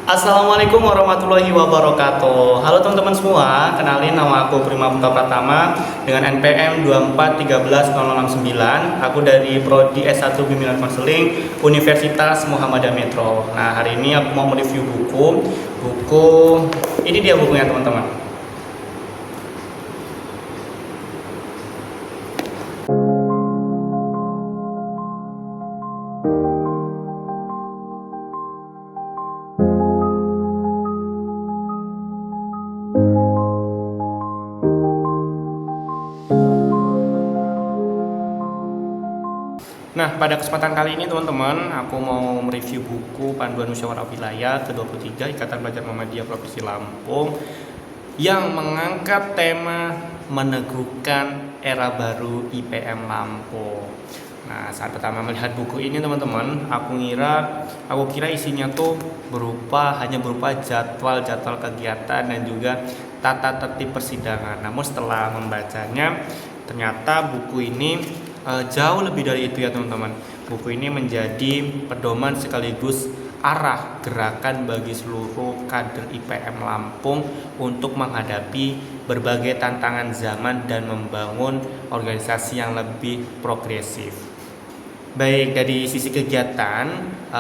Assalamualaikum warahmatullahi wabarakatuh. Halo teman-teman semua, kenalin nama aku Prima Putra Pratama dengan NPM 2431069. Aku dari Prodi S1 Bimbingan Konseling Universitas Muhammadiyah Metro. Nah, hari ini aku mau mereview buku. Ini dia bukunya teman-teman. Nah, pada kesempatan kali ini teman-teman, aku mau mereview buku Panduan Musyawarah Wilayah ke-23 Ikatan Pelajar Muhammadiyah Provinsi Lampung yang mengangkat tema meneguhkan era baru IPM Lampung. Nah, saat pertama melihat buku ini teman-teman, aku kira isinya tuh hanya berupa jadwal kegiatan dan juga tata tertib persidangan. Namun setelah membacanya, ternyata buku ini jauh lebih dari itu ya teman-teman. Buku ini menjadi pedoman sekaligus arah gerakan bagi seluruh kader IPM Lampung untuk menghadapi berbagai tantangan zaman dan membangun organisasi yang lebih progresif. Baik, dari sisi kegiatan,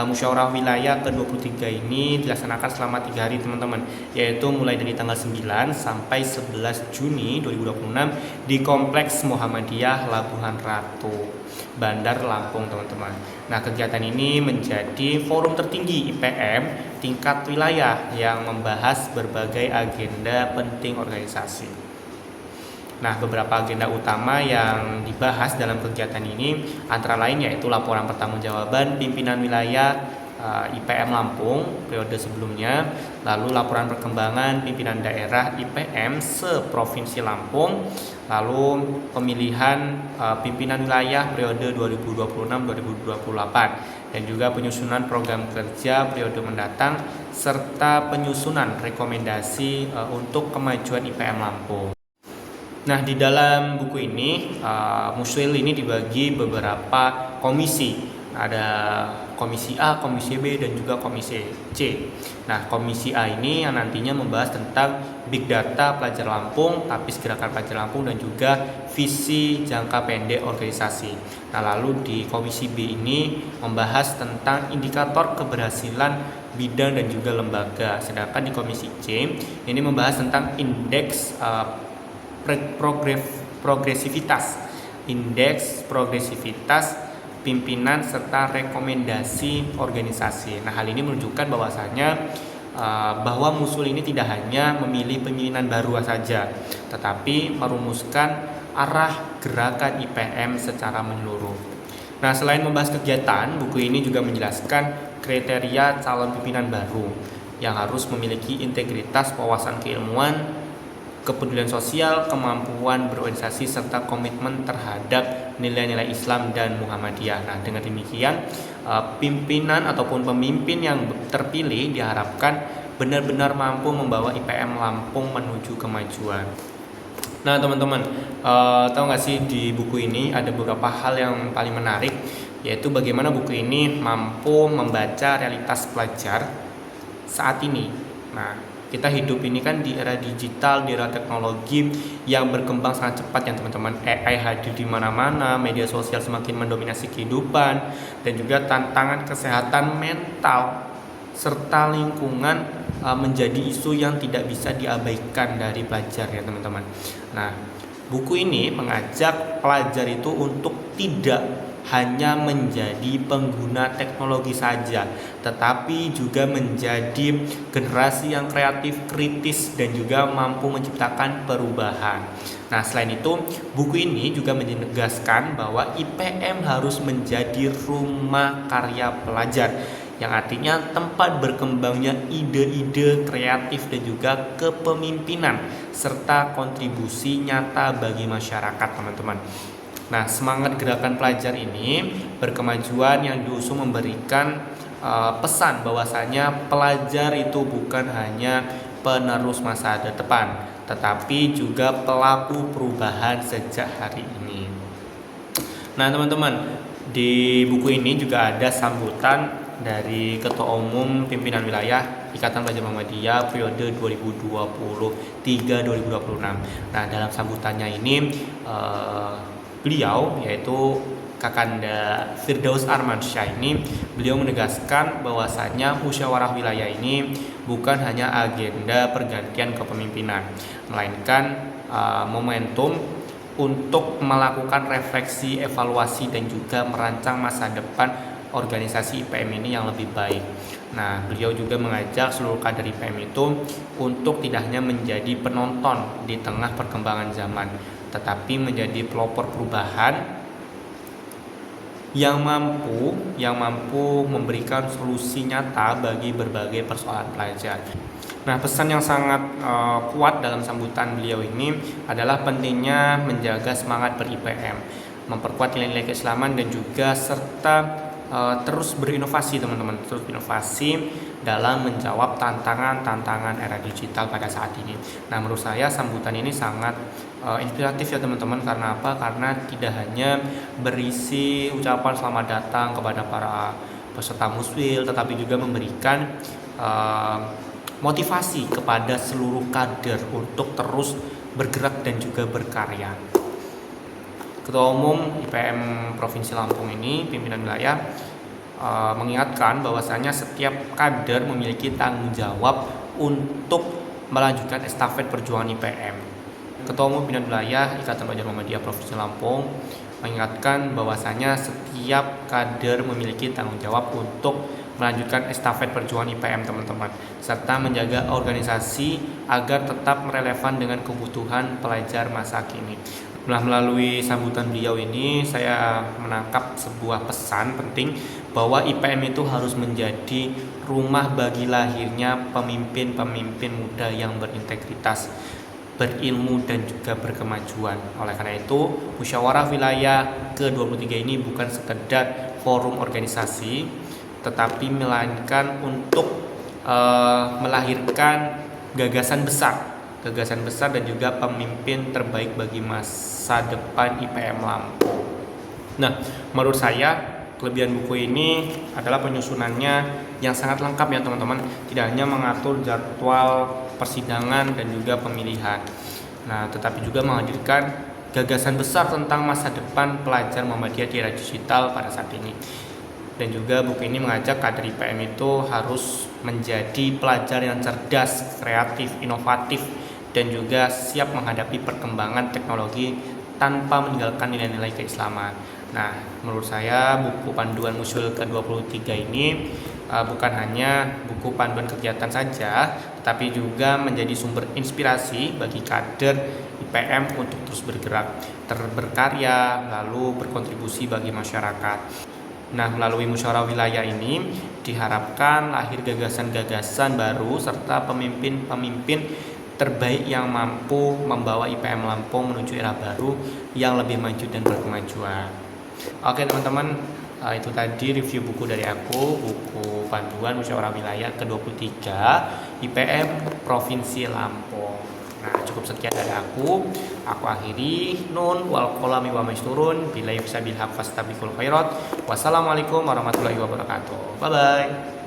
musyawarah wilayah ke-23 ini dilaksanakan selama 3 hari teman-teman, yaitu mulai dari tanggal 9 sampai 11 Juni 2026 di Kompleks Muhammadiyah Labuhan Ratu, Bandar Lampung teman-teman. Nah, kegiatan ini menjadi forum tertinggi IPM tingkat wilayah yang membahas berbagai agenda penting organisasi. Nah, beberapa agenda utama yang dibahas dalam kegiatan ini antara lain yaitu laporan pertanggungjawaban pimpinan wilayah IPM Lampung periode sebelumnya, lalu laporan perkembangan pimpinan daerah IPM se-Provinsi Lampung, lalu pemilihan pimpinan wilayah periode 2026-2028 dan juga penyusunan program kerja periode mendatang serta penyusunan rekomendasi untuk kemajuan IPM Lampung. Nah, di dalam buku ini, Muswil ini dibagi beberapa komisi. Ada komisi A, komisi B, dan juga komisi C. Nah, komisi A ini yang nantinya membahas tentang Big Data Pelajar Lampung, Tapis Gerakan Pelajar Lampung, dan juga visi jangka pendek organisasi. Nah, lalu di komisi B ini membahas tentang indikator keberhasilan bidang dan juga lembaga. Sedangkan di komisi C ini membahas tentang indeks indeks progresivitas pimpinan serta rekomendasi organisasi. Nah, hal ini menunjukkan bahwasanya bahwa Muswil ini tidak hanya memilih pimpinan baru saja, tetapi merumuskan arah gerakan IPM secara menyeluruh. Nah, selain membahas kegiatan, buku ini juga menjelaskan kriteria calon pimpinan baru yang harus memiliki integritas, wawasan keilmuan, kepedulian sosial, kemampuan berorganisasi, serta komitmen terhadap nilai-nilai Islam dan Muhammadiyah. Nah, dengan demikian pimpinan ataupun pemimpin yang terpilih diharapkan benar-benar mampu membawa IPM Lampung menuju kemajuan. Nah, teman-teman, tahu nggak sih di buku ini ada beberapa hal yang paling menarik, yaitu bagaimana buku ini mampu membaca realitas pelajar saat ini. Nah, kita hidup ini kan di era digital, di era teknologi yang berkembang sangat cepat ya teman-teman. AI hadir di mana-mana, media sosial semakin mendominasi kehidupan, dan juga tantangan kesehatan mental serta lingkungan menjadi isu yang tidak bisa diabaikan dari pelajar ya teman-teman. Nah, buku ini mengajak pelajar itu untuk tidak hanya menjadi pengguna teknologi saja, tetapi juga menjadi generasi yang kreatif, kritis, dan juga mampu menciptakan perubahan. Nah, selain itu, buku ini juga menegaskan bahwa IPM harus menjadi rumah karya pelajar, yang artinya tempat berkembangnya ide-ide kreatif dan juga kepemimpinan serta kontribusi nyata bagi masyarakat, teman-teman. Nah, semangat gerakan pelajar ini berkemajuan yang diusung memberikan pesan bahwasanya pelajar itu bukan hanya penerus masa depan, tetapi juga pelaku perubahan sejak hari ini. Nah, teman-teman, Di buku ini juga ada sambutan dari Ketua Umum Pimpinan Wilayah Ikatan Pelajar Muhammadiyah periode 2023-2026. Nah, dalam sambutannya ini beliau yaitu Kakanda Firdaus Armansyah ini beliau menegaskan bahwasanya musyawarah wilayah ini bukan hanya agenda pergantian kepemimpinan, melainkan momentum untuk melakukan refleksi, evaluasi dan juga merancang masa depan organisasi IPM ini yang lebih baik. Nah, beliau juga mengajak seluruh kader IPM itu untuk tidak hanya menjadi penonton di tengah perkembangan zaman, tetapi menjadi pelopor perubahan yang mampu memberikan solusi nyata bagi berbagai persoalan pelajar. Nah, pesan yang sangat kuat dalam sambutan beliau ini adalah pentingnya menjaga semangat ber-IPM, memperkuat nilai-nilai keislaman dan juga serta terus berinovasi teman-teman, terus berinovasi dalam menjawab tantangan-tantangan era digital pada saat ini. Nah, menurut saya sambutan ini sangat inspiratif ya teman-teman. Karena apa? Karena tidak hanya berisi ucapan selamat datang kepada para peserta muswil, tetapi juga memberikan motivasi kepada seluruh kader untuk terus bergerak dan juga berkarya. Ketua Umum IPM Provinsi Lampung ini, pimpinan wilayah, mengingatkan bahwasanya setiap kader memiliki tanggung jawab untuk melanjutkan estafet perjuangan IPM. Ketua Umum Pimpinan Wilayah Ikatan Pelajar Muhammadiyah Provinsi Lampung mengingatkan bahwasanya setiap kader memiliki tanggung jawab untuk melanjutkan estafet perjuangan IPM teman-teman, serta menjaga organisasi agar tetap relevan dengan kebutuhan pelajar masa kini. Nah, melalui sambutan beliau ini saya menangkap sebuah pesan penting bahwa IPM itu harus menjadi rumah bagi lahirnya pemimpin-pemimpin muda yang berintegritas, berilmu dan juga berkemajuan. Oleh karena itu, musyawarah wilayah ke-23 ini bukan sekedar forum organisasi, tetapi melainkan untuk melahirkan gagasan besar dan juga pemimpin terbaik bagi masa depan IPM Lampung. Nah, menurut saya kelebihan buku ini adalah penyusunannya yang sangat lengkap ya teman-teman. Tidak hanya mengatur jadwal persidangan dan juga pemilihan, nah tetapi juga menghadirkan gagasan besar tentang masa depan pelajar Muhammadiyah di era digital pada saat ini. Dan juga buku ini mengajak kader IPM itu harus menjadi pelajar yang cerdas, kreatif, inovatif, dan juga siap menghadapi perkembangan teknologi tanpa meninggalkan nilai-nilai keislaman. Nah, menurut saya buku panduan Muswil ke-23 ini bukan hanya buku panduan kegiatan saja, tetapi juga menjadi sumber inspirasi bagi kader IPM untuk terus bergerak, berkarya, lalu berkontribusi bagi masyarakat. Nah, melalui musyawarah wilayah ini diharapkan lahir gagasan-gagasan baru serta pemimpin-pemimpin terbaik yang mampu membawa IPM Lampung menuju era baru yang lebih maju dan berkemajuan. Oke teman-teman, itu tadi review buku dari aku, buku panduan musyawarah wilayah ke-23 IPM Provinsi Lampung. Nah, cukup sekian dari aku akhiri. Nun wal qalami wa maisturun billahi fisabil haq fastabiqul khairat. Wassalamualaikum warahmatullahi wabarakatuh. Bye bye.